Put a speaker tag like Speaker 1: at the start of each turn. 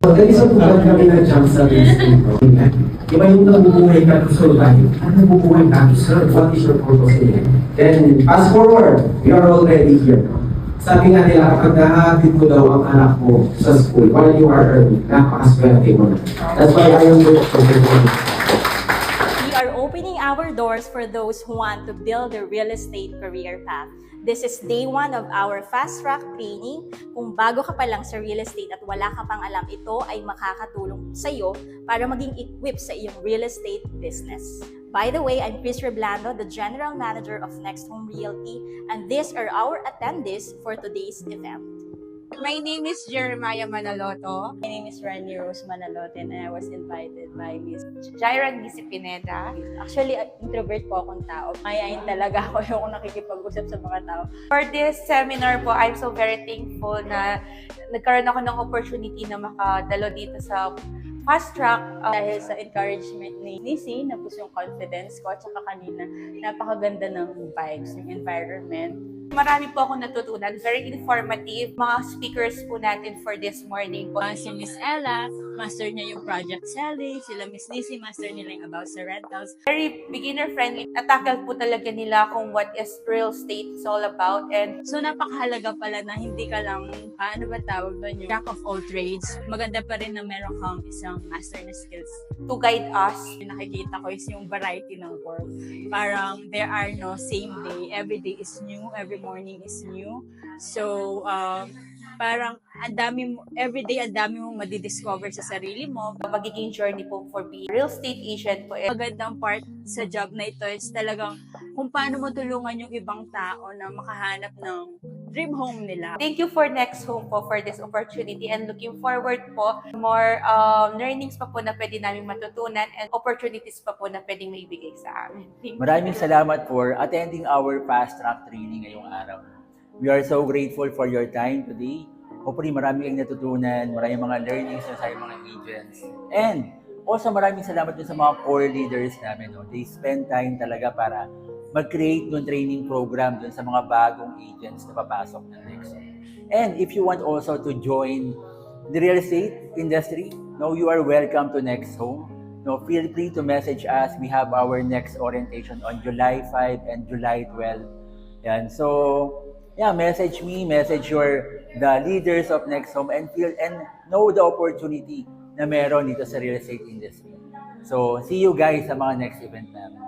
Speaker 1: So, dahil sa buwan kami na-jump sa real estate, iba yung nabubuhay ka to survive. Ano nabubuhay ka to serve? What is your purpose in it? Then, fast forward, we are already here. Sabi nga nila, kapag nahatid ko daw ang anak mo sa school while you are early, napakaswerte mo na. That's why I am with
Speaker 2: We are opening our doors for those who want to build a real estate career path. This is day 1 of our fast track training. Kung bago ka pa lang sa real estate at wala ka pang alam, ito ay makakatulong sa iyo para maging equipped sa iyong real estate business. By the way, I'm Chris Reblando, the General Manager of Next Home Realty, and these are our attendees for today's event.
Speaker 3: My name is Jeremiah Manaloto.
Speaker 2: My name is Rani Rose Manalote and I was invited by Miss.
Speaker 3: Jaira Gisi Pineda.
Speaker 2: Actually, introvert po akong tao. Mayayain talaga ako yung nakikipag-usap sa mga tao.
Speaker 3: For this seminar po, I'm so very thankful na nagkaroon ako ng opportunity na makadalo dito sa Fast Track.
Speaker 2: Dahil sa encouragement ni Nisi, nabus yung confidence ko at saka kanina, napakaganda ng vibes, ng environment.
Speaker 3: Marami po akong natutunan. Very informative. Mga speakers po natin for this morning po.
Speaker 4: Si Miss Ella, master niya yung project selling. Sila Miss Nisi, master nila yung about sa rentals.
Speaker 3: Very beginner-friendly. Natakal po talaga nila kung what is real estate is all about. And
Speaker 4: So napakahalaga pala na hindi ka lang, ano ba tawag doon, yung jack of all trades. Maganda pa rin na meron kang isang master na skills.
Speaker 3: to guide us.
Speaker 4: Yung nakikita ko is yung variety ng work. Parang there are no same day. Every day is new. Every morning is new. So, parang everyday ang dami mong madidiscover sa sarili mo.
Speaker 3: Magiging journey po for being real estate agent po.
Speaker 4: Magandang part sa job na ito is talagang kung paano mo tulungan yung ibang tao na makahanap ng dream home nila.
Speaker 3: Thank you for Next Home po for this opportunity and looking forward po more learnings pa po na pwede namin matutunan and opportunities pa po na pwedeng maibigay sa amin. Thank you.
Speaker 5: Maraming salamat for attending our fast track training ngayong araw. We are so grateful for your time today. Hopefully marami kayong natutunan, maraming mga learnings sa mga agents. And also maraming salamat din sa mga core leaders namin. No? They spend time talaga para mag-create ng training program dun sa mga bagong agents na papasok ng Next Home. And if you want also to join the real estate industry, no, you are welcome to Next Home. No, feel free to message us. We have our next orientation on July 5 and July 12. Yan. So, yeah, message me, message the leaders of Next Home and know the opportunity na meron dito sa real estate industry. So, see you guys sa mga next event namin.